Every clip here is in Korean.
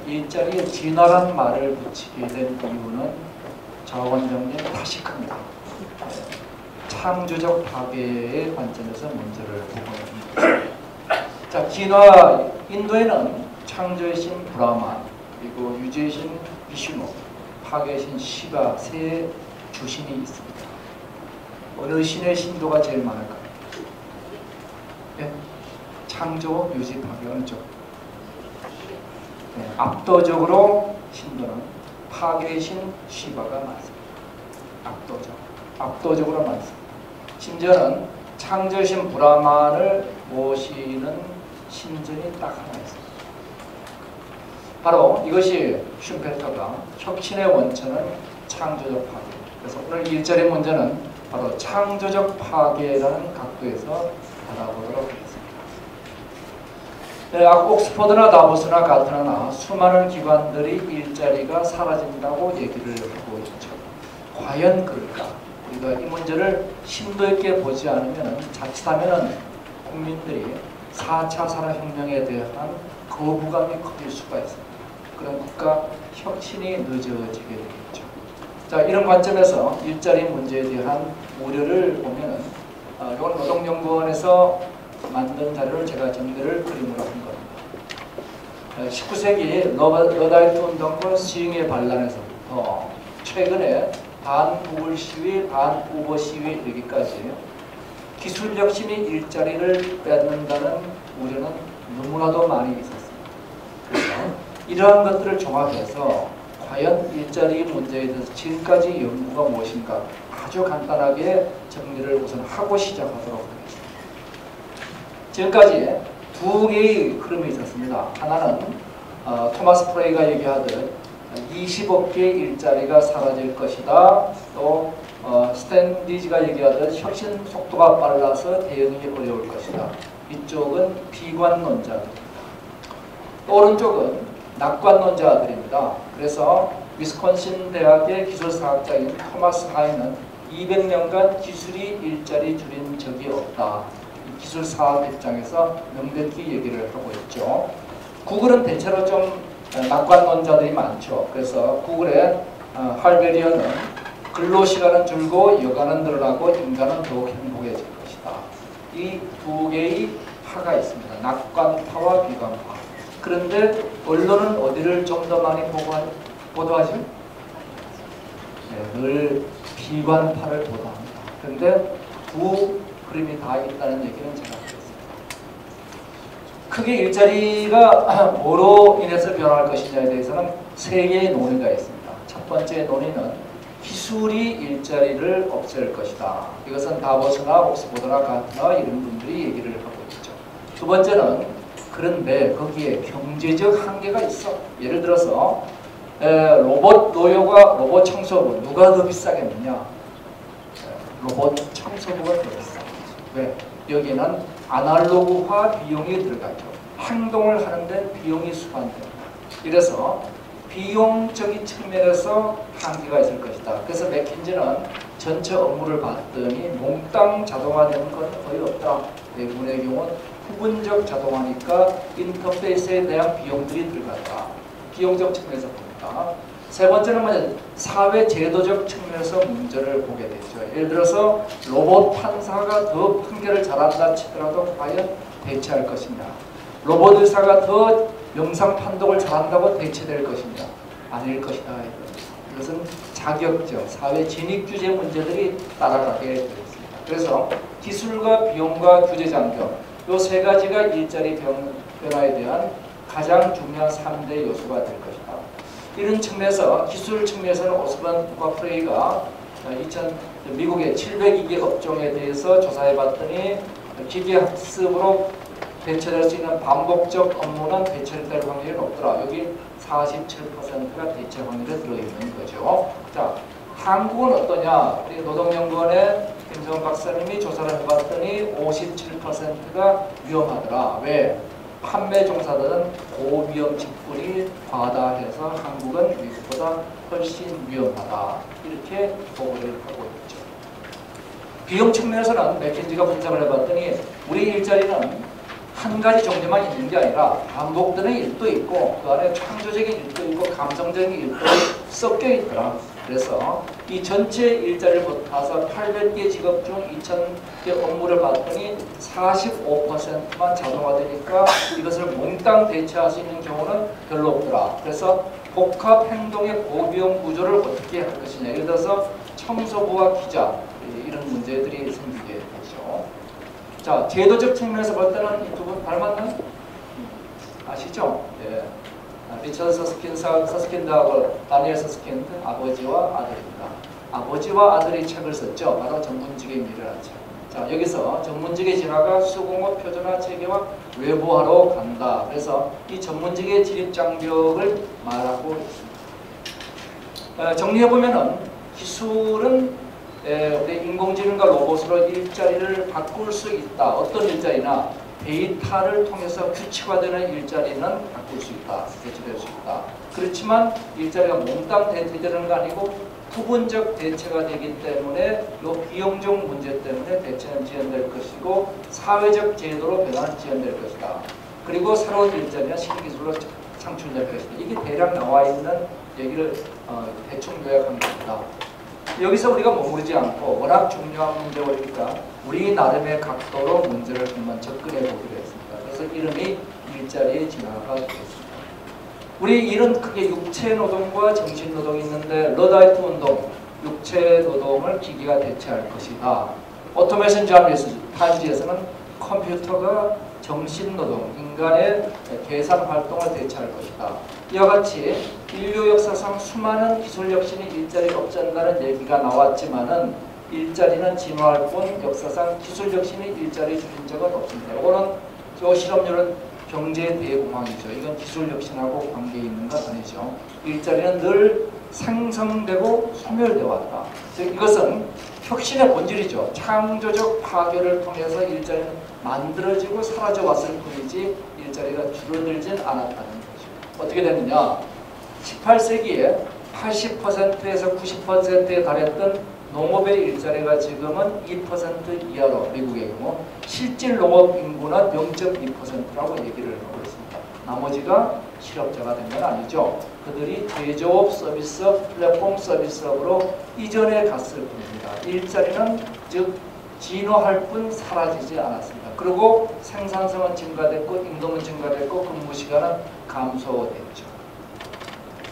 일자리에 진화란 말을 붙이게 된 이유는 자원정리의 다시 큽니다. 창조적 파괴의 관점에서 문제를 보고 있습니다. 자, 진화, 인도에는 창조의 신 브라만, 그리고 유죄의 신 비슈누, 파괴의 신 시바 세 주신이 있습니다. 어느 신의 신도가 제일 많을까요? 네? 창조, 유지, 파괴 어느 쪽? 네, 압도적으로 신도는 파괴의 신 시바가 많습니다. 압도적으로 많습니다. 심지어는 창조신 브라만을 모시는 신전이 딱 하나 있습니다. 바로 이것이 슈페르터가 혁신의 원천은 창조적 파괴. 그래서 오늘 일자리 문제는 바로 창조적 파괴라는 각도에서 알아보도록 하겠습니다. 네, 옥스퍼드나 다보스나 가트나나 수많은 기관들이 일자리가 사라진다고 얘기를 하고 있죠. 과연 그럴까? 우리가 이 문제를 심도 있게 보지 않으면 자칫하면 국민들이 4차 산업혁명에 대한 거부감이 커질 수가 있습니다. 그럼 국가 혁신이 늦어지게 되겠죠. 자, 이런 관점에서 일자리 문제에 대한 우려를 보면은 이건 노동연구원에서 만든 자료를 제가 전개를 그림으로 한 겁니다. 19세기 러다이트 운동과 시흥의 반란에서부터 최근에 반부글 시위, 반우버 시위에 이르기까지 기술 혁신이 일자리를 뺏는다는 우려는 너무나도 많이 있었습니다. 그래서 이러한 것들을 종합해서 과연 일자리 문제에 대해서 지금까지 연구가 무엇인가 아주 간단하게 정리를 우선 하고 시작하도록 하겠습니다. 지금까지 두 개의 흐름이 있었습니다. 하나는 토마스 프레이가 얘기하듯 20억 개의 일자리가 사라질 것이다. 또 스탠디지가 얘기하듯 혁신 속도가 빨라서 대응이 어려울 것이다. 이쪽은 비관론자들입니다. 또 오른쪽은 낙관론자들입니다. 그래서 위스콘신 대학의 기술사학자인 토마스 하이는 200년간 기술이 일자리 줄인 적이 없다. 기술사학 입장에서 명백히 얘기를 하고 있죠. 구글은 대체로 좀 낙관론자들이 많죠. 그래서 구글의 할베리언은 근로시간은 줄고 여가는 늘어나고 인간은 더욱 행복해질 것이다. 이 두 개의 파가 있습니다. 낙관파와 비관파. 그런데 언론은 어디를 좀 더 많이 보도하죠? 네, 늘 비관파를 보도합니다. 그런데 두 그림이 다 있다는 얘기는 제가 드렸습니다. 크게 일자리가 뭐로 인해서 변화할 것이냐에 대해서는 세 개의 논의가 있습니다. 첫 번째 논의는 기술이 일자리를 없앨 것이다. 이것은 다보스나 옥스퍼드나 가트나 이런 분들이 얘기를 하고 있죠. 두 번째는 그런데 거기에 경제적 한계가 있어. 예를 들어서 로봇 노여가 로봇 청소부 누가 더 비싸겠느냐? 로봇 청소부가 더 비싸. 왜? 여기는 아날로그화 비용이 들어가죠. 행동을 하는데 비용이 수반됩니다. 이래서 비용적인 측면에서 한계가 있을 것이다. 그래서 맥킨지는 전체 업무를 봤더니 몽땅 자동화되는 건 거의 없다. 대부분의 경우는 부분적 자동화니까 인터페이스에 대한 비용들이 들어간다. 비용적 측면에서 봅니다. 세 번째는 뭐냐? 사회 제도적 측면에서 문제를 보게 되죠. 예를 들어서 로봇 판사가 더 판결을 잘한다 치더라도 과연 대체할 것이냐? 로봇 의사가 더 영상 판독을 잘한다고 대체될 것이냐? 아닐 것이다. 이것은 자격증, 사회 진입 규제 문제들이 따라가게 되어 있습니다. 그래서 기술과 비용과 규제 장벽 이 세 가지가 일자리 변화에 대한 가장 중요한 3대 요소가 될 것이다. 이런 측면에서 기술 측면에서는 오스번과 프레이가 미국의 702개 업종에 대해서 조사해봤더니 기계학습으로 대체될 수 있는 반복적 업무는 대체될 확률이 높더라. 여기 47%가 대체 확률에 들어있는 거죠. 자, 한국은 어떠냐? 우리 노동연구원의 김정은 박사님이 조사를 해봤더니 57%가 위험하더라. 왜? 판매 종사들은 고위험 직군이 과다해서 한국은 미국보다 훨씬 위험하다. 이렇게 보고를 하고 있죠. 비용 측면에서는 맥킨지가 분석을 해봤더니 우리 일자리는 한 가지 종류만 있는 게 아니라 반복되는 일도 있고 그 안에 창조적인 일도 있고 감성적인 일도 섞여 있더라. 그래서 이 전체 일자리를 못해서 800개 직업 중 2,000개 업무를 봤더니 45%만 자동화되니까 이것을 몽땅 대체할 수 있는 경우는 별로 없더라. 그래서 복합 행동의 고비용 구조를 어떻게 할 것이냐. 예를 들어서 청소부와 기자 이런 문제들이 생기게 되죠. 자, 제도적 측면에서 볼 때는 이 두 분 닮았나요? 아시죠? 예. 리처드 서스킨드하고 다니엘 서스킨드 아버지와 아들입니다. 아버지와 아들이 책을 썼죠. 바로 전문직의 미래라는 책. 자, 여기서 전문직의 진화가 수공업 표준화 체계와 외부화로 간다. 그래서 이 전문직의 진입장벽을 말하고 있습니다. 정리해보면은 기술은 우리 인공지능과 로봇으로 일자리를 바꿀 수 있다. 어떤 일자리나 데이터를 통해서 규칙화되는 일자리는 바꿀 수 있다. 대체될 수 있다. 그렇지만 일자리가 몽땅 대체되는 거 아니고 부분적 대체가 되기 때문에 이 비용적 문제 때문에 대체는 지연될 것이고 사회적 제도로 변화는 지연될 것이다. 그리고 새로운 일자리나 신기술로 창출될 것이다. 이게 대략 나와 있는 얘기를 대충 요약한 겁니다. 여기서 우리가 머무르지 않고 워낙 중요한 문제이니까 우리 나름의 각도로 문제를 한번 접근해 보기로 했습니다. 그래서 이름이 일자리의 진화가 되겠습니다. 우리 일은 크게 육체 노동과 정신 노동이 있는데 러다이트 운동, 육체 노동을 기계가 대체할 것이다. 오토메이션 타임즈에서는 컴퓨터가 정신 노동, 인간의 계산 활동을 대체할 것이다. 이와 같이 인류 역사상 수많은 기술 혁신이 일자리를 없앤다는 얘기가 나왔지만은 일자리는 진화할 뿐 역사상 기술 혁신이 일자리를 줄인 적은 없습니다. 이거는 이 실험률은 경제 대공황이죠. 이건 기술 혁신하고 관계 있는 건 아니죠. 일자리는 늘 생성되고 소멸되어 왔다. 즉 이것은 혁신의 본질이죠. 창조적 파괴를 통해서 일자리는 만들어지고 사라져 왔을 뿐이지 일자리가 줄어들진 않았다는 거죠. 어떻게 됐느냐? 18세기에 80%에서 90%에 달했던 농업의 일자리가 지금은 2% 이하로 미국의 경우 실질 농업 인구는 0.2%라고 얘기를 하고 있습니다. 나머지가 실업자가 된 건 아니죠. 그들이 제조업 서비스업, 플랫폼 서비스업으로 이전에 갔을 뿐입니다. 일자리는 즉 진화할 뿐 사라지지 않았습니다. 그리고 생산성은 증가됐고 임금은 증가됐고 근무시간은 감소됐죠.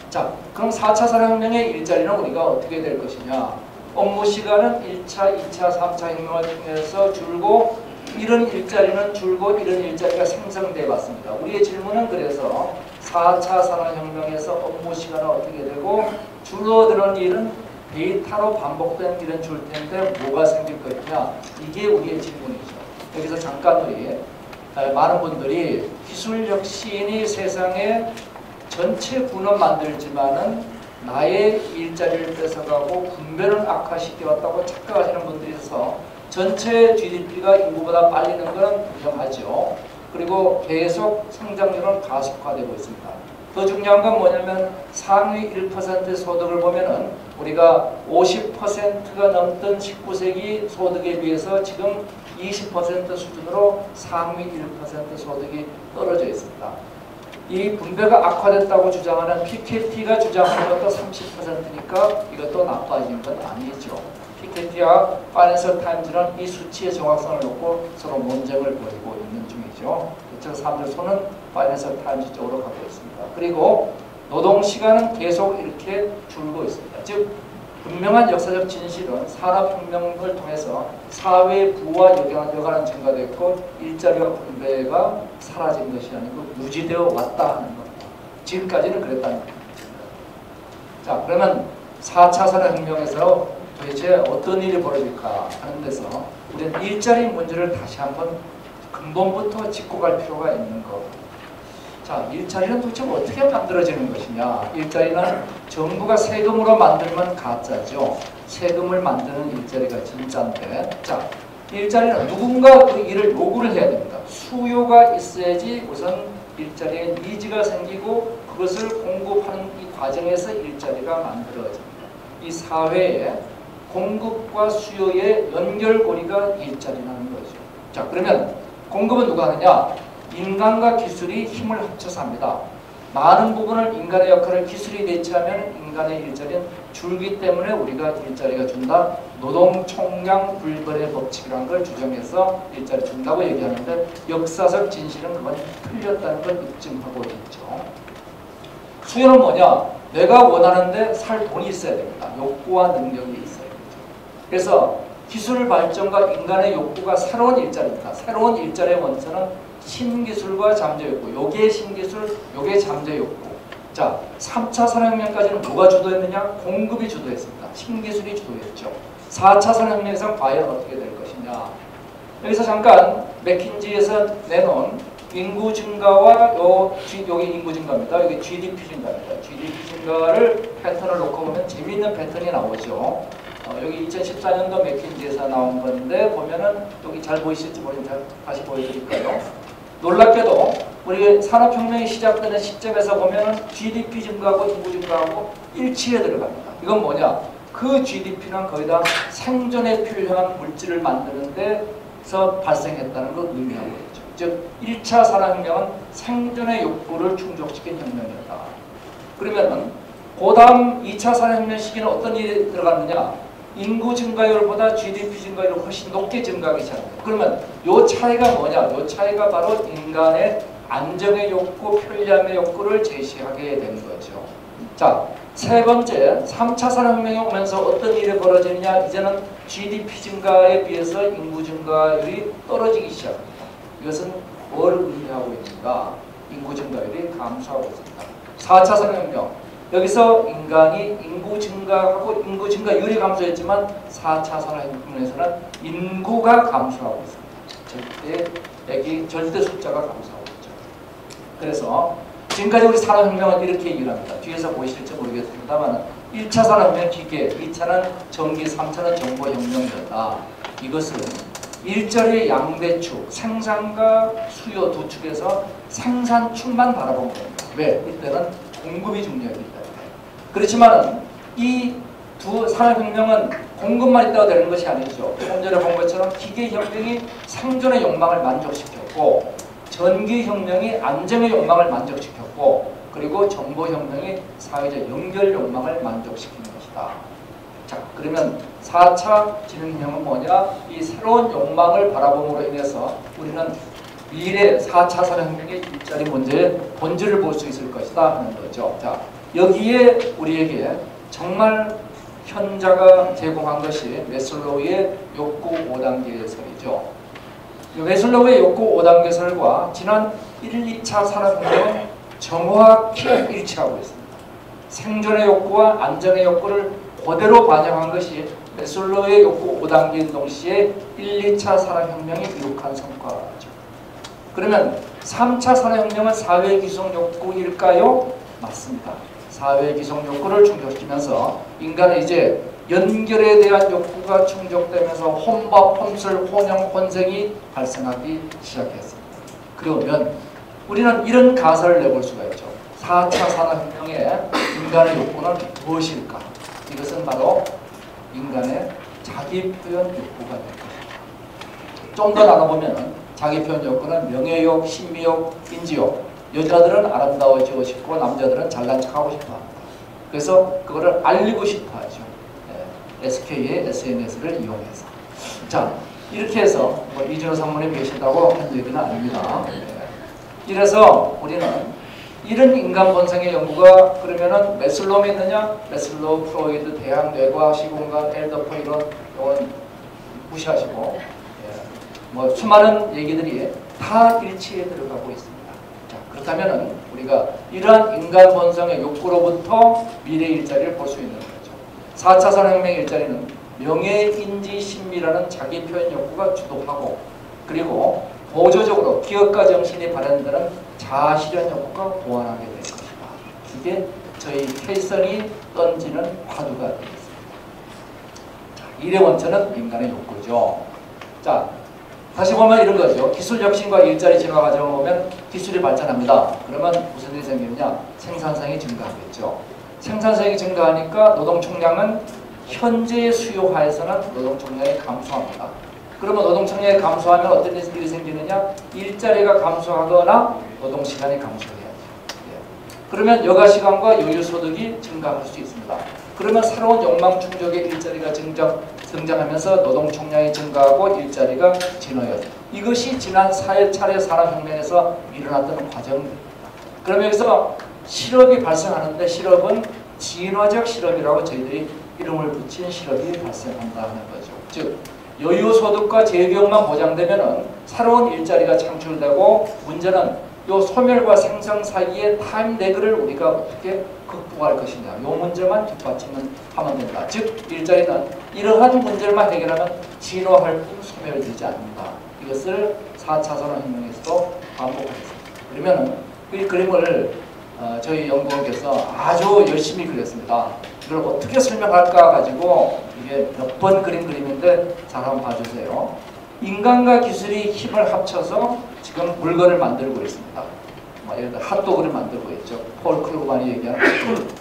자, 그럼 4차 산업혁명의 일자리는 우리가 어떻게 될 것이냐. 업무 시간은 1차, 2차, 3차 혁명을 통해서 줄고 이런 일자리는 줄고 이런 일자리가 생성되어 왔습니다. 우리의 질문은 그래서 4차 산업혁명에서 업무 시간은 어떻게 되고 줄어드는 일은 데이터로 반복된 일은 줄 텐데 뭐가 생길 것이냐. 이게 우리의 질문이죠. 여기서 잠깐 우리 많은 분들이 기술 혁신이 세상에 전체 군은 만들지만은 나의 일자리를 뺏어가고 분배를 악화시켜왔다고 착각하시는 분들이 있어서 전체 GDP가 인구보다 빨리는 것은 분명하죠. 그리고 계속 성장률은 가속화되고 있습니다. 더 중요한 건 뭐냐면 상위 1%의 소득을 보면은 우리가 50%가 넘던 19세기 소득에 비해서 지금 20% 수준으로 상위 1% 소득이 떨어져 있습니다. 이 분배가 악화됐다고 주장하는 PKT가 주장하는 것도 30%니까 이것도 나빠진 건 아니죠. PKT와 파이낸셜 타임즈는 이 수치의 정확성을 놓고 서로 논쟁을 벌이고 있는 중이죠. 그래서 사람들 손은 파이낸셜 타임즈 쪽으로 가고 있습니다. 그리고 노동시간은 계속 이렇게 줄고 있습니다. 즉 분명한 역사적 진실은 산업혁명을 통해서 사회 부와 여가는 증가됐고 일자리와 분배가 사라진 것이 아니고 유지되어 왔다 하는 겁니다. 지금까지는 그랬다는 겁니다. 자, 그러면 4차 산업혁명에서 도대체 어떤 일이 벌어질까 하는 데서 우리는 일자리 문제를 다시 한번 근본부터 짚고 갈 필요가 있는 것. 자, 일자리는 도대체 어떻게 만들어지는 것이냐. 일자리는 정부가 세금으로 만들면 가짜죠. 세금을 만드는 일자리가 진짜인데, 자, 일자리는 누군가 그 일을 요구를 해야 됩니다. 수요가 있어야지 우선 일자리에 니즈가 생기고 그것을 공급하는 이 과정에서 일자리가 만들어집니다. 이 사회에 공급과 수요의 연결고리가 일자리라는 거죠. 자, 그러면 공급은 누가 하느냐? 인간과 기술이 힘을 합쳐서 합니다. 많은 부분을 인간의 역할을 기술이 대체하면 인간의 일자리는 줄기 때문에 우리가 일자리가 준다. 노동 총량 불변의 법칙이라는 걸 주장해서 일자리 준다고 얘기하는데 역사적 진실은 그건 틀렸다는 걸 입증하고 있죠. 수요는 뭐냐? 내가 원하는데 살 돈이 있어야 됩니다. 욕구와 능력이 있어야 되죠. 그래서 기술 발전과 인간의 욕구가 새로운 일자리입니다. 새로운 일자리의 원천은 신기술과 잠재욕구, 요게 신기술, 요게 잠재욕구. 자, 3차 산업혁명까지는 누가 주도했느냐? 공급이 주도했습니다. 신기술이 주도했죠. 4차 산업혁명에서는 과연 어떻게 될 것이냐? 여기서 잠깐 맥킨지에서 내놓은 인구 증가와 여기 인구 증가입니다. 여기 GDP 증가입니다. GDP 증가를 패턴을 놓고 보면 재미있는 패턴이 나오죠. 여기 2014년도 맥킨지에서 나온 건데 보면은 여기 잘 보이실지 모르겠는데 다시 보여드릴까요? 놀랍게도 우리 산업혁명이 시작되는 시점에서 보면은 GDP 증가하고 인구 증가하고 일치에 들어갑니다. 이건 뭐냐? 그 GDP는 거의 다 생존에 필요한 물질을 만드는 데서 발생했다는 걸 의미하고 있죠. 즉 1차 산업혁명은 생존의 욕구를 충족시킨 혁명이었다. 그러면은 그 다음 2차 산업혁명 시기는 어떤 일이 들어갔느냐? 인구 증가율보다 GDP 증가율이 훨씬 높게 증가하기 시작합니다. 그러면 이 차이가 뭐냐? 이 차이가 바로 인간의 안정의 욕구, 편리함의 욕구를 제시하게 된 거죠. 자, 세 번째, 3차 산업혁명이 오면서 어떤 일이 벌어지느냐? 이제는 GDP 증가에 비해서 인구 증가율이 떨어지기 시작합니다. 이것은 뭘 의미하고 있는가? 인구 증가율이 감소하고 있습니다. 4차 산업혁명. 여기서 인간이 인구 증가하고 인구 증가율이 감소했지만 4차 산업혁명에서는 인구가 감소하고 있습니다. 절대 숫자가 감소하고 있죠. 그래서 지금까지 우리 산업혁명은 이렇게 얘기를 합니다. 뒤에서 보이실지 모르겠습니다만 1차 산업혁명 기계, 2차는 전기, 3차는 정보혁명이었다. 이것은 일자리의 양대축, 생산과 수요 두 축에서 생산축만 바라본 겁니다. 왜? 이때는 공급이 중요하기 때문에. 그렇지만 이 두 산업혁명은 공급만 있다고 되는 것이 아니죠. 조금 전에 본 것처럼 기계혁명이 생존의 욕망을 만족시켰고 전기혁명이 안정의 욕망을 만족시켰고 그리고 정보혁명이 사회적 연결 욕망을 만족시킨 것이다. 자, 그러면 4차 진흥혁명은 뭐냐? 이 새로운 욕망을 바라봄으로 인해서 우리는 미래 4차 산업혁명의 일자리 문제의 본질을 볼 수 있을 것이다 하는 거죠. 자, 여기에 우리에게 정말 현자가 제공한 것이 매슬로우의 욕구 5단계설이죠. 매슬로우의 욕구 5단계설과 지난 1, 2차 산업혁명은 정확히 일치하고 있습니다. 생존의 욕구와 안정의 욕구를 그대로 반영한 것이 매슬로우의 욕구 5단계 동시에 1, 2차 산업혁명이 이룩한 성과죠. 그러면 3차 산업혁명은 사회기성 욕구일까요? 맞습니다. 사회기성 욕구를 충족시키면서 인간은 이제 연결에 대한 욕구가 충족되면서 혼밥, 혼술, 혼영, 혼생이 발생하기 시작했습니다. 그러면 우리는 이런 가설을 내볼 수가 있죠. 4차 산업혁명의 인간의 욕구는 무엇일까? 이것은 바로 인간의 자기표현 욕구가 될 것입니다. 좀 더 나눠보면 자기표현 욕구는 명예욕, 신비욕, 인지욕. 여자들은 아름다워지고 싶고 남자들은 잘난 척하고 싶어합니다. 그래서 그거를 알리고 싶어하죠. SK의 SNS를 이용해서. 자, 이렇게 해서 뭐 이준호 상무님 계신다고 한 얘기는 아닙니다. 이래서 우리는 이런 인간 본성의 연구가 그러면은 매슬로우에 있느냐? 매슬로우, 프로이드, 대학, 뇌과학, 시공간, 엘더퍼 이런 건 무시하시고 뭐 수많은 얘기들이 다 일치에 들어가고 있습니다. 자, 그렇다면은 우리가 이러한 인간 본성의 욕구로부터 미래 일자리를 볼 수 있는 거죠. 4차 산업혁명 일자리는 명예, 인지, 신비라는 자기 표현 욕구가 주도하고 그리고 보조적으로 기업가 정신이 발현되는 자아실현 욕구가 보완하게 될 것이다. 이게 저희 케이슨이 던지는 화두가 되겠습니다. 자, 일의 원천은 인간의 욕구죠. 자, 다시 보면 이런 거죠. 기술 혁신과 일자리 진화 과정을 보면 기술이 발전합니다. 그러면 무슨 일이 생기느냐? 생산성이 증가하겠죠. 생산성이 증가하니까 노동 총량은 현재의 수요 하에서는 노동 총량이 감소합니다. 그러면 노동청량이 감소하면 어떤 일이 생기느냐? 일자리가 감소하거나 노동시간이 감소해야죠. 그러면 여가시간과 여유소득이 증가할 수 있습니다. 그러면 새로운 욕망 충족의 일자리가 등장하면서 노동총량이 증가하고 일자리가 진화해요. 이것이 지난 4차례 산업혁명에서 일어났던 과정입니다. 그러면 여기서 실업이 발생하는데 실업은 진화적 실업이라고 저희들이 이름을 붙인 실업이 발생한다는 거죠. 즉 여유소득과 재교육만 보장되면 새로운 일자리가 창출되고 문제는 요 소멸과 생성 사이의 타임 레그를 우리가 어떻게 극복할 것이냐. 요 문제만 뒷받침하면 된다. 즉 일자리는 이러한 문제만 해결하면 진화할 뿐 소멸되지 않는다. 이것을 4차 산업혁명에서도 반복하겠습니다. 그러면 이 그림을 저희 연구원께서 아주 열심히 그렸습니다. 이걸 어떻게 설명할까 가지고 이게 몇 번 그린 그림인데 잘 한번 봐주세요. 인간과 기술이 힘을 합쳐서 지금 물건을 만들고 있습니다. 예를 들어 핫도그를 만들고 있죠. 폴 크루만이 얘기하는 핫도그.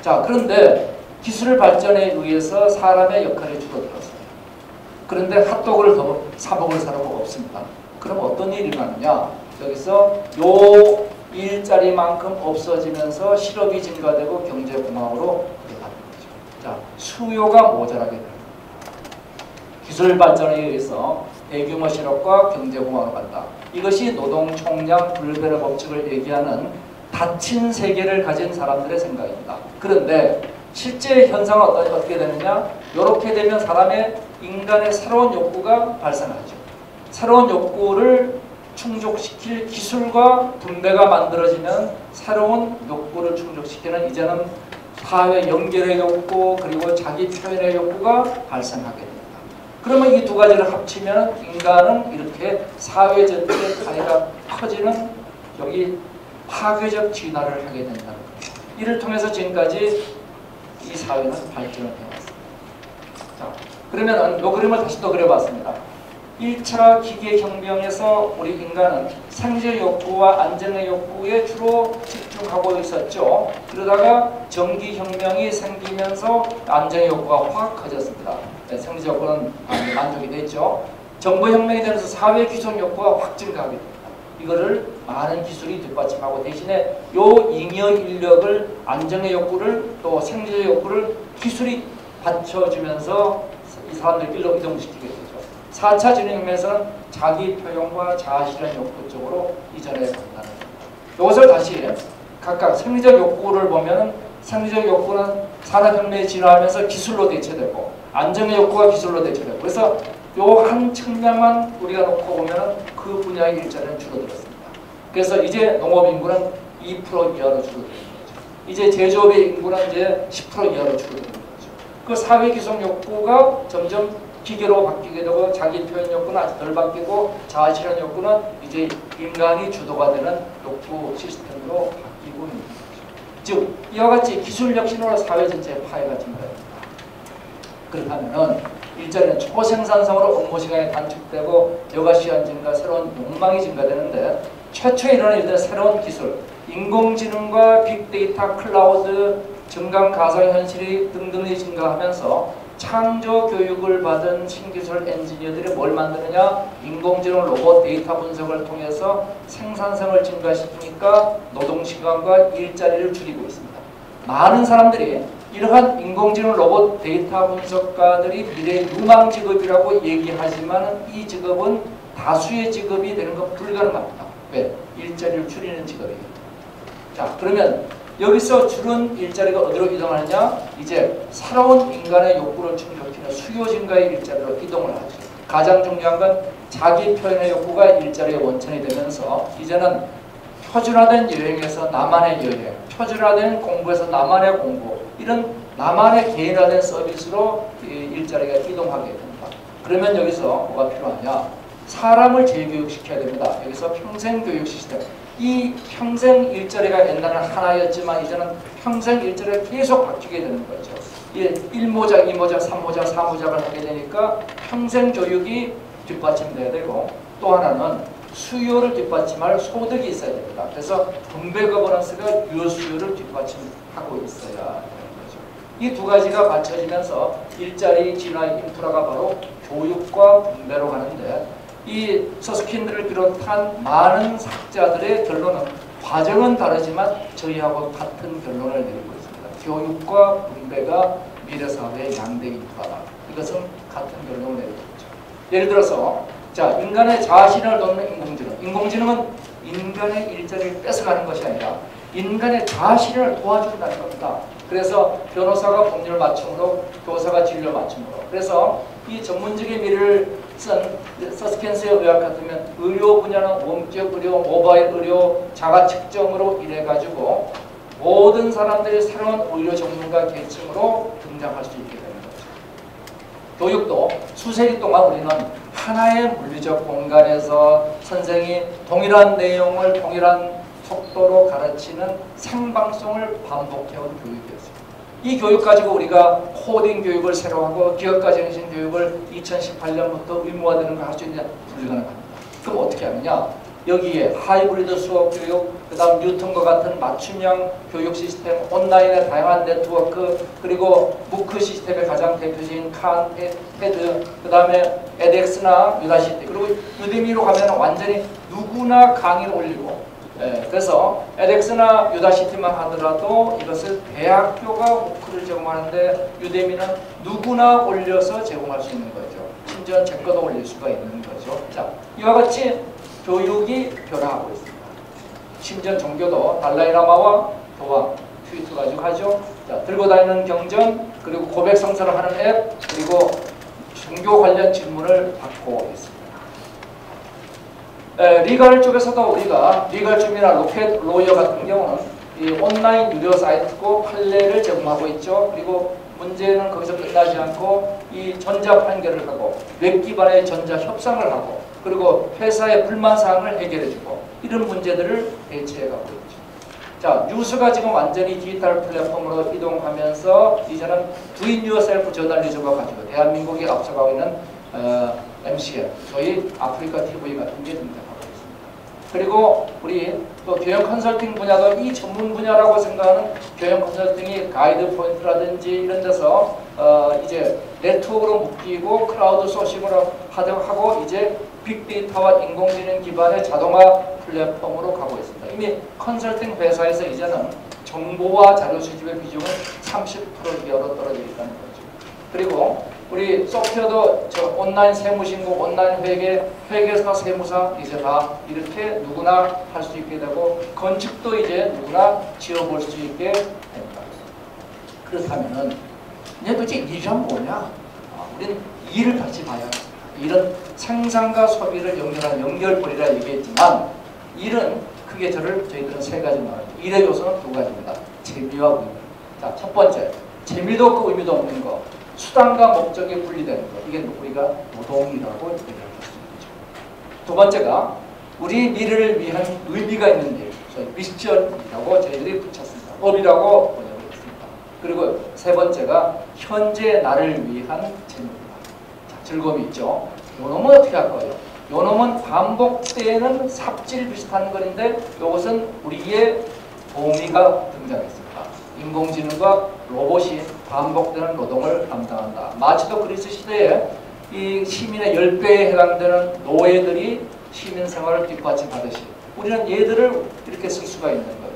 자, 그런데 기술 발전에 의해서 사람의 역할이 줄어들었어요. 그런데 핫도그를 더 사 먹을 사람은 없습니다. 그럼 어떤 일이 일어나느냐? 여기서 요 일자리만큼 없어지면서 실업이 증가되고 경제공황으로 들어가는 거죠. 자, 수요가 모자라게 됩니다. 기술 발전에 의해서 대규모 실업과 경제공황을 간다. 이것이 노동총량 불변의 법칙을 얘기하는 닫힌 세계를 가진 사람들의 생각입니다. 그런데 실제 현상은 어떻게 되느냐? 이렇게 되면 사람의 인간의 새로운 욕구가 발생하죠. 새로운 욕구를 충족시킬 기술과 분배가 만들어지면 새로운 욕구를 충족시키는 이제는 사회 연결의 욕구 그리고 자기 표현의 욕구가 발생하게 됩니다. 그러면 이 두 가지를 합치면 인간은 이렇게 사회 전체의 가해가 커지는 여기 파괴적 진화를 하게 된다는 겁니다. 이를 통해서 지금까지 이 사회는 발전을 해왔습니다. 자, 그러면 이 그림을 다시 또 그려봤습니다. 1차 기계혁명에서 우리 인간은 생존 욕구와 안정의 욕구에 주로 집중하고 있었죠. 그러다가 전기혁명이 생기면서 안정의 욕구가 확 커졌습니다. 생존 욕구는 만족이 됐죠. 정보혁명이 되면서 사회 귀속 욕구가 확 증가하게 됩니다. 이거를 많은 기술이 뒷받침하고 대신에 요 잉여 인력을 안정의 욕구를 또 생존의 욕구를 기술이 받쳐주면서 이 사람들 일로 이동시키게 되죠. 4차 진흥혁명에서는 자기 표현과 자아실현 욕구 쪽으로 이전해 간다는 겁니다. 이것을 다시 각각 생리적 욕구를 보면 생리적 욕구는 산업혁명에 진화하면서 기술로 대체되고 안정의 욕구가 기술로 대체되고 그래서 요 한 측면만 우리가 놓고 보면 그 분야의 일자리는 줄어들었습니다. 그래서 이제 농업 인구는 2% 이하로 줄어드는 거죠. 이제 제조업의 인구는 이제 10% 이하로 줄어드는 거죠. 그 사회 기속 욕구가 점점 기계로 바뀌게 되고 자기 표현 욕구는 아주 덜 바뀌고 자아실현 욕구는 이제 인간이 주도가 되는 욕구 시스템으로 바뀌고 있는 거죠. 즉 이와 같이 기술 혁신으로 사회 전체의 파괴가 증가합니다. 그렇다면은 일자리는 초생산성으로 업무 시간이 단축되고 여가시간 증가, 새로운 욕망이 증가되는데 최초에 일어난 일들은 새로운 기술, 인공지능과 빅데이터, 클라우드, 증강 가상현실이 등등이 증가하면서 창조 교육을 받은 신기술 엔지니어들이 뭘 만드느냐? 인공지능 로봇 데이터 분석을 통해서 생산성을 증가시키니까 노동시간과 일자리를 줄이고 있습니다. 많은 사람들이 이러한 인공지능 로봇 데이터 분석가들이 미래의 유망 직업이라고 얘기하지만 이 직업은 다수의 직업이 되는 건 불가능합니다. 왜? 일자리를 줄이는 직업이에요. 자, 그러면 여기서 줄은 일자리가 어디로 이동하느냐? 이제 새로운 인간의 욕구를 충족시키는 수요 증가의 일자리로 이동을 하죠. 가장 중요한 건 자기 표현의 욕구가 일자리의 원천이 되면서 이제는 표준화된 여행에서 나만의 여행, 표준화된 공부에서 나만의 공부 이런 나만의 개인화된 서비스로 일자리가 이동하게 됩니다. 그러면 여기서 뭐가 필요하냐? 사람을 재교육시켜야 됩니다. 여기서 평생교육 시스템. 이 평생 일자리가 옛날에는 하나였지만 이제는 평생 일자리가 계속 바뀌게 되는 거죠. 1모작, 2모작, 3모작, 4모작을 하게 되니까 평생 교육이 뒷받침돼야 되고 또 하나는 수요를 뒷받침할 소득이 있어야 됩니다. 그래서 분배 거버넌스가 유효수요를 뒷받침하고 있어야 되는 거죠. 이 두 가지가 받쳐지면서 일자리 진화의 인프라가 바로 교육과 분배로 가는데 이 서스킨들을 비롯한 많은 학자들의 결론은 과정은 다르지만 저희하고 같은 결론을 내리고 있습니다. 교육과 분배가 미래 사회의 양대 인파다. 이것은 같은 결론을 내리고 있죠. 예를 들어서 자, 인간의 자신을 돕는 인공지능. 인공지능은 인간의 일자리를 뺏어가는 것이 아니라 인간의 자신을 도와준다는 겁니다. 그래서 변호사가 법률 맞춤으로, 교사가 진료 맞춤으로. 그래서 이 전문직의 미래를 쓴 서스킨스의 의학 같으면 의료 분야는 원격 의료, 모바일 의료, 자가 측정으로 인해가지고 모든 사람들이 새로운 의료 전문가 계층으로 등장할 수 있게 되는 거죠. 교육도 수세기 동안 우리는 하나의 물리적 공간에서 선생이 동일한 내용을 동일한 속도로 가르치는 생방송을 반복해온 교육이었습니다. 이 교육 가지고 우리가 코딩 교육을 새로 하고 기업가정신 교육을 2018년부터 의무화되는 걸 할 수 있느냐? 불가능합니다. 그럼 어떻게 하느냐? 여기에 하이브리드 수업 교육, 그 다음 뉴턴과 같은 맞춤형 교육 시스템, 온라인의 다양한 네트워크, 그리고 무크 시스템의 가장 대표적인 칸, 헤드, 그 다음에 edX나 유다시티, 그리고 유데미로 가면 완전히 누구나 강의를 올리고, 그래서 edX나 유다시티만 하더라도 이것을 대학교가 무크를 제공하는데 유데미는 누구나 올려서 제공할 수 있는 거죠. 심지어 제 거도 올릴 수가 있는 거죠. 자, 이와 같이 교육이 변화하고 있습니다. 심지어 종교도 달라이라마와 교황, 트위터 가지고 하죠. 자, 들고 다니는 경전, 그리고 고백 성사를 하는 앱, 그리고 종교 관련 질문을 받고 있습니다. 리갈 쪽에서도 우리가 리갈줌이나 로켓 로이어 같은 경우는 이 온라인 유료 사이트고 판례를 제공하고 있죠. 그리고 문제는 거기서 끝나지 않고 이 전자 판결을 하고 웹 기반의 전자 협상을 하고 그리고 회사의 불만 사항을 해결해주고 이런 문제들을 대체해가고 있죠. 자, 뉴스가 지금 완전히 디지털 플랫폼으로 이동하면서 이제는 Do It Yourself 저널리즘을 가지고 대한민국이 앞서가고 있는 MCN, 저희 아프리카 TV 같은 게 등장하고 있습니다. 그리고 우리 또 경영 컨설팅 분야도 이 전문 분야라고 생각하는 경영 컨설팅이 가이드 포인트라든지 이런 데서 이제 네트워크로 묶이고 크라우드 소싱으로 하고 이제 빅데이터와 인공지능 기반의 자동화 플랫폼으로 가고 있습니다. 이미 컨설팅 회사에서 이제는 정보와 자료 수집의 비중은 30% 이하로 떨어져 있다는 거죠. 그리고 우리 소프트웨어도 저 온라인 세무신고, 온라인 회계사, 세무사 이제 다 이렇게 누구나 할 수 있게 되고 건축도 이제 누구나 지어볼 수 있게 됩니다. 그렇다면은 이제 도대체 일이란 뭐냐? 우리는 일을 같이 봐야 합니다. 일은 생산과 소비를 연결한 연결고리라 얘기했지만 일은 크게 저희들은 세 가지 말합니다. 일의 요소는 두 가지입니다. 재미와 의미. 자, 첫 번째, 재미도 없고 의미도 없는 거. 수단과 목적이 분리되는 것. 이게 우리가 노동이라고 얘기할 수 있죠. 두 번째가 우리 미래를 위한 의미가 있는 일. 저희 미션이라고 저희들이 붙였습니다. 업이라고 번역을 했습니다. 그리고 세 번째가 현재 나를 위한 재미입니다. 자, 즐거움이 있죠. 요놈은 어떻게 할 거예요? 요놈은 반복되는 삽질 비슷한 거인데 이것은 우리의 동의가 등장했습니다. 인공지능과 로봇이 반복되는 노동을 담당한다. 마치도 그리스 시대에 이 시민의 10배에 해당되는 노예들이 시민 생활을 뒷받침하듯이 우리는 얘들을 이렇게 쓸 수가 있는 거죠.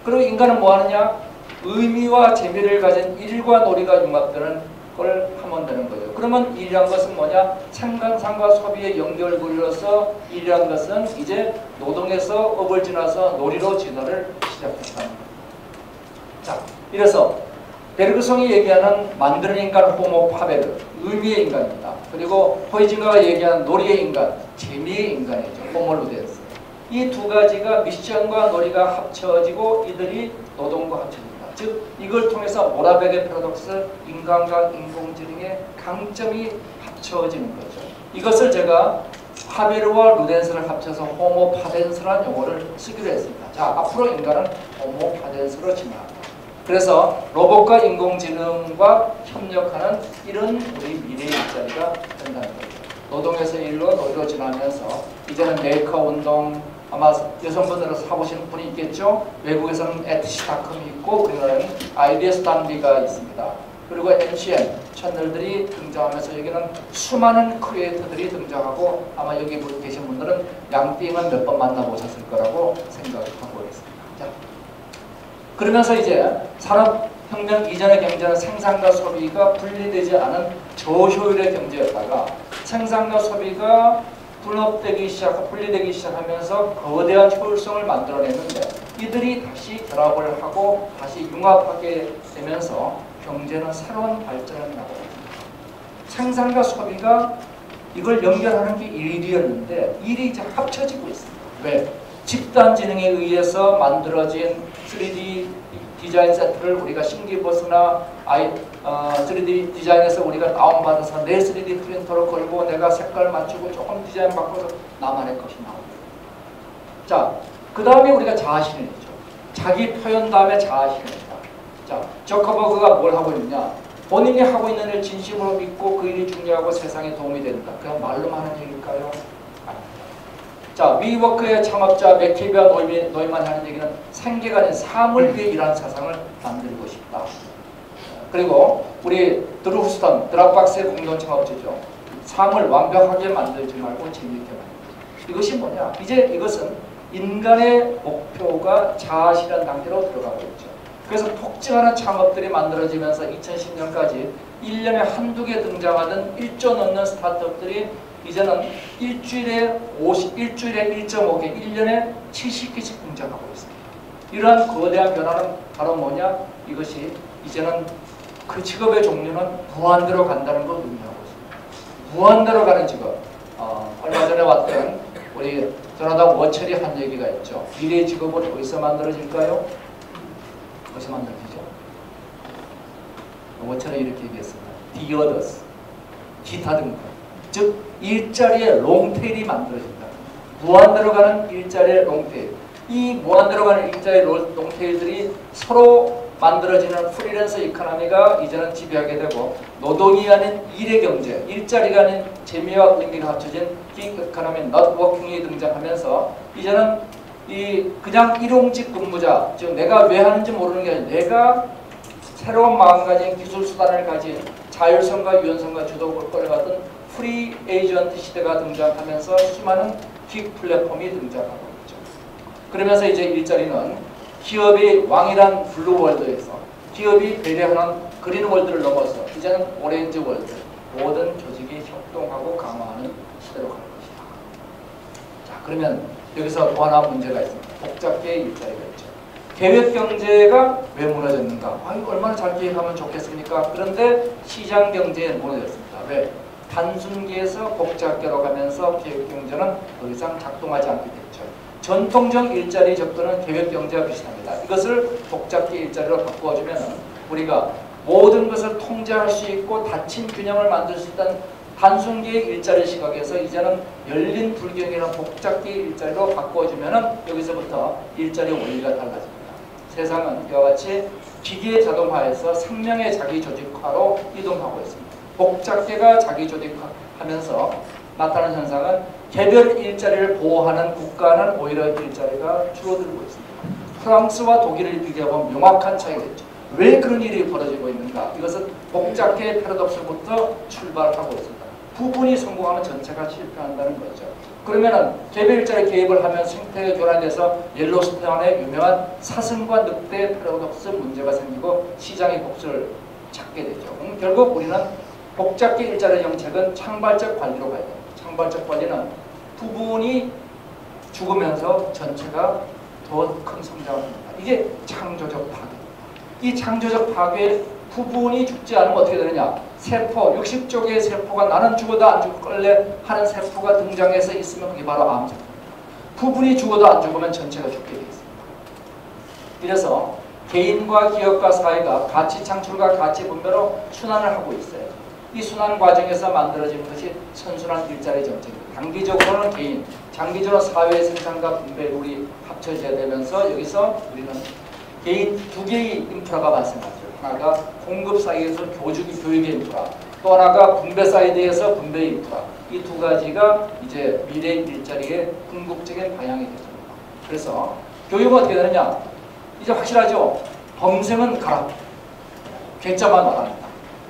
그리고 인간은 뭐 하느냐? 의미와 재미를 가진 일과 놀이가 융합되는 걸 하면 되는 거죠. 그러면 일이란 것은 뭐냐? 생산과 소비의 연결고리로서 일이란 것은 이제 노동에서 업을 지나서 놀이로 진화를 시작했다는 거죠. 자, 이래서 베르그송이 얘기하는 만드는 인간 호모 파베르, 의미의 인간입니다. 그리고 호이징가가 얘기하는 놀이의 인간, 재미의 인간이죠. 호모 루덴스. 이 두 가지가 미션과 놀이가 합쳐지고 이들이 노동과 합쳐집니다. 즉 이걸 통해서 모라백의 패러독스, 인간과 인공지능의 강점이 합쳐지는 거죠. 이것을 제가 파베르와 루덴스를 합쳐서 호모 파덴스라는 용어를 쓰기로 했습니다. 자, 앞으로 인간은 호모 파덴스로 진화합니다. 그래서 로봇과 인공지능과 협력하는 이런 우리 미래의 일자리가 된다는 거죠. 노동에서 일로 놀이로 진화하면서 이제는 메이커 운동, 아마 여성분들은 사보시는 분이 있겠죠. 외국에서는 에티시닷컴이 있고 우리나라에는 아이디어스탄비가 있습니다. 그리고 MCN 채널들이 등장하면서 여기는 수많은 크리에이터들이 등장하고 아마 여기 계신 분들은 양띵은 몇 번 만나보셨을 거라고 생각하고 있습니다. 자, 그러면서 이제 산업혁명 이전의 경제는 생산과 소비가 분리되지 않은 저효율의 경제였다가 생산과 소비가 분리되기 시작하면서 거대한 효율성을 만들어냈는데 이들이 다시 결합을 하고 다시 융합하게 되면서 경제는 새로운 발전을 나고 있습니다. 생산과 소비가 이걸 연결하는 게 일이었는데 일이 이제 합쳐지고 있습니다. 왜? 집단지능에 의해서 만들어진 3D 디자인 세트를 우리가 신기버스나 3D 디자인에서 우리가 다운받아서 내 3D 프린터로 걸고 내가 색깔 맞추고 조금 디자인 바꿔서 나만의 것이 나옵니다. 자, 그 다음에 우리가 자아실현이죠. 자기 표현 다음에 자아실현이다. 자, 저커버그가 뭘 하고 있느냐? 본인이 하고 있는 일 진심으로 믿고 그 일이 중요하고 세상에 도움이 된다. 그냥 말로만 하는 얘기일까요? 자, 위워크의 창업자 맥키비와 노이만이 하는 얘기는 생계가 아닌 삶을 위해 일하는 세상을 만들고 싶다. 그리고 우리 드루 후스턴, 드랍박스의 공동 창업주죠. 삶을 완벽하게 만들지 말고 재미있게 만들자. 이것이 뭐냐? 이제 이것은 인간의 목표가 자아실현 단계로 들어가고 있죠. 그래서 폭증하는 창업들이 만들어지면서 2010년까지 1년에 한두 개 등장하던 1조 넘는 스타트업들이 이제는 일주일에 1.5개, 1년에 70개씩 등장하고 있습니다. 이러한 거대한 변화는 바로 뭐냐? 이것이 이제는 그 직업의 종류는 무한대로 간다는 걸 의미하고 있습니다. 무한대로 가는 직업. 얼마 전에 왔던 우리 조나단 워첼이 한 얘기가 있죠. 미래의 직업은 어디서 만들어질까요? 어디서 만들어지죠? 워첼이 이렇게 얘기했습니다. The others. 기타 등등. 즉 일자리의 롱테일이 만들어진다. 무한대로 가는 일자리의 롱테일. 이 무한대로 가는 일자리의 롱테일들이 서로 만들어지는 프리랜서 이코노미가 이제는 지배하게 되고 노동이 아닌 일의 경제, 일자리가 아닌 재미와 의미가 합쳐진 긱 이코노미 넛워킹이 등장하면서 이제는 이 그냥 일용직 근무자, 즉 내가 왜 하는지 모르는 게 아니라 내가 새로운 마음가짐, 기술 수단을 가진 자율성과 유연성과 주도권을 갖은 프리 에이전트 시대가 등장하면서 수많은 긱 플랫폼이 등장하고 있죠. 그러면서 이제 일자리는 기업의 왕이란 블루 월드에서 기업이 배려하는 그린 월드를 넘어서 이제는 오렌지 월드, 모든 조직이 협동하고 강화하는 시대로 갈 것이다. 자, 그러면 여기서 또 하나 문제가 있습니다. 복잡계의 일자리가 있죠. 계획경제가 왜 무너졌는가? 아유, 얼마나 잘 계획하면 좋겠습니까? 그런데 시장경제에 무너졌습니다. 왜? 단순계에서 복잡계로 가면서 계획경제는 더 이상 작동하지 않게 됐죠. 전통적 일자리 접근은 계획경제와 비슷합니다. 이것을 복잡계 일자리로 바꾸어주면 우리가 모든 것을 통제할 수 있고 닫힌 균형을 만들 수 있다는 단순계의 일자리 시각에서 이제는 열린 불경이나 복잡계 일자리로 바꾸어주면 여기서부터 일자리 원리가 달라집니다. 세상은 이와 같이 기계 자동화에서 생명의 자기조직화로 이동하고 있습니다. 복잡계가 자기조직화하면서 나타나는 현상은 개별 일자리를 보호하는 국가는 오히려 일자리가 줄어들고 있습니다. 프랑스와 독일을 비교해보면 명확한 차이가 있죠. 왜 그런 일이 벌어지고 있는가? 이것은 복잡계 패러독스부터 출발하고 있습니다. 부분이 성공하면 전체가 실패한다는 거죠. 그러면은 개별 일자리 개입을 하면 생태계 교란돼서 옐로스톤의 유명한 사슴과 늑대 패러독스 문제가 생기고 시장의 복수를 찾게 되죠. 결국 우리는 복잡계 일자리 정책은 창발적 관리로 가야 됩니다. 창발적 관리는 부분이 죽으면서 전체가 더 큰 성장을 합니다. 이게 창조적 파괴. 이 창조적 파괴 부분이 죽지 않으면 어떻게 되느냐? 세포, 60조 개의 세포가 나는 죽어도 안 죽을래 하는 세포가 등장해서 있으면 그게 바로 암세포입니다. 부분이 죽어도 안 죽으면 전체가 죽게 되어 있습니다. 이래서 개인과 기업과 사회가 가치 창출과 가치 분배로 순환을 하고 있어요. 이 순환 과정에서 만들어지는 것이 선순환 일자리 정책입니다. 단기적으로는 개인, 장기적으로 사회 생산과 분배 룰이 합쳐져야 되면서 여기서 우리는 개인 두 개의 인프라가 발생하죠. 하나가 공급 사이드에서 교육의 인프라, 또 하나가 분배 사이드에서 분배 인프라. 이 두 가지가 이제 미래 일자리의 궁극적인 방향이 되죠. 그래서 교육은 어떻게 되느냐? 이제 확실하죠. 범생은 가라. 괴짜만 말합니다.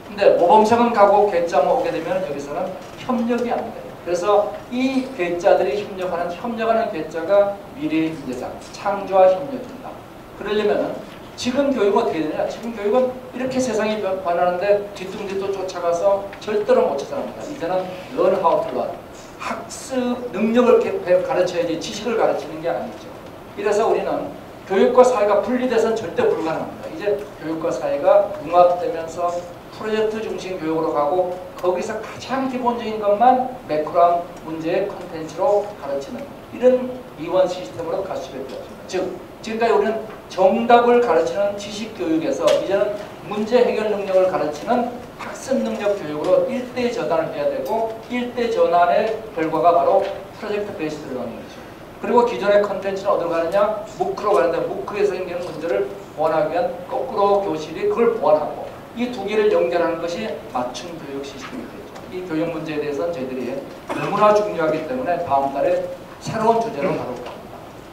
근데 모범생은 가고 괴짜만 오게 되면 여기서는 협력이 안 돼요. 그래서 이 괴짜들이 협력하는 괴짜가 미래의 인재자, 창조와 협력입니다. 그러려면은 지금 교육은 어떻게 되냐? 지금 교육은 이렇게 세상이 변하는데 뒤뚱뒤뚱 쫓아가서 절대로 못 찾아갑니다. 이제는 learn how to learn. 학습 능력을 가르쳐야지 지식을 가르치는 게 아니죠. 이래서 우리는 교육과 사회가 분리돼서는 절대 불가능합니다. 이제 교육과 사회가 융합되면서 프로젝트 중심 교육으로 가고 거기서 가장 기본적인 것만 매크로한 문제의 콘텐츠로 가르치는 이런 이원 시스템으로 갈 수밖에 없습니다. 즉 지금까지 우리는 정답을 가르치는 지식교육에서 이제는 문제 해결 능력을 가르치는 학습 능력 교육으로 일대 전환을 해야 되고 일대 전환의 결과가 바로 프로젝트 베이스드 러닝이죠. 그리고 기존의 컨텐츠는 어디로 가느냐? 무크로 가는데 무크에서 생기는 문제를 보완하기 위한 거꾸로 교실이 그걸 보완하고 이 두 개를 연결하는 것이 맞춤 교육 시스템이 되죠. 이 교육 문제에 대해서는 저희들이 너무나 중요하기 때문에 다음 달에 새로운 주제로 다룰 겁니다.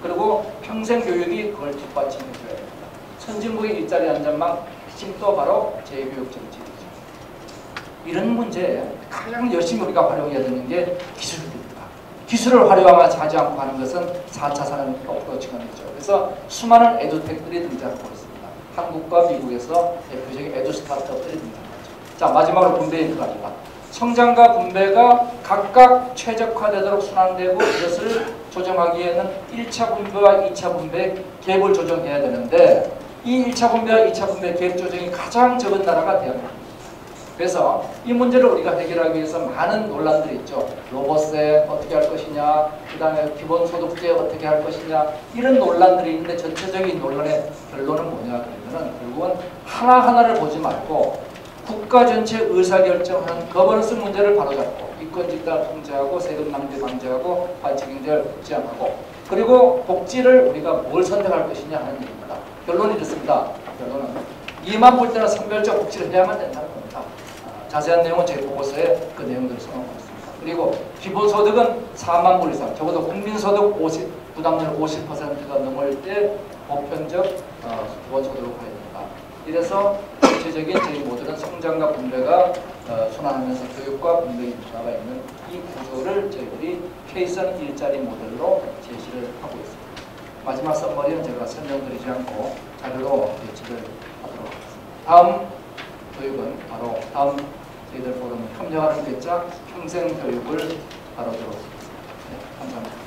그리고 평생 교육이 그걸 뒷받침해 줘야 됩니다. 선진국의 일자리 안전망 핵심도 바로 재교육 정책이죠. 이런 문제에 가장 열심히 우리가 활용해야 되는 게 기술입니다. 기술을 활용하지 않고 하는 것은 4차 산업으로 지금이죠. 그래서 수많은 에듀텍들이 등장하고 있습니다. 한국과 미국에서 대표적인 에듀 스타트업들이 등장하죠. 자, 마지막으로 분배에 들어갑니다. 성장과 분배가 각각 최적화되도록 순환되고 이것을 조정하기에는 1차 분배와 2차 분배 갭을 조정해야 되는데 이 1차 분배와 2차 분배 갭 조정이 가장 적은 나라가 대한민국입니다. 그래서 이 문제를 우리가 해결하기 위해서 많은 논란들이 있죠. 로봇세 어떻게 할 것이냐, 그 다음에 기본소득세 어떻게 할 것이냐 이런 논란들이 있는데 전체적인 논란의 결론은 뭐냐 그러면은 결국은 하나하나를 보지 말고 국가 전체 의사결정하는 거버넌스 문제를 바로잡고 이권 집단 통제하고 세금 낭비 방지하고 반칙 경제를 지향하고 그리고 복지를 우리가 뭘 선택할 것이냐 하는 얘기입니다. 결론이 됐습니다. 결론은 이만 볼 때는 선별적 복지를 해야만 된다는 겁니다. 자세한 내용은 제 보고서에 그 내용들을 써놓고 있습니다. 그리고 기본소득은 4만 불 이상, 적어도 국민소득 부담률 50%가 넘을 때 보편적 기본소득으로 가야 됩니다. 이래서 전체적인 저희 모델은 성장과 분배가 순환하면서 교육과 분배의 변화가 있는 이 구조를 저희들이 케이선 일자리 모델로 제시를 하고 있습니다. 마지막 썸머리는 제가 설명드리지 않고 자료로 제시를 하도록 하겠습니다. 다음 교육은 바로 다음 저희들 포럼 협력하는 괴짜 평생 교육을 다루도록 하겠습니다. 네, 감사합니다.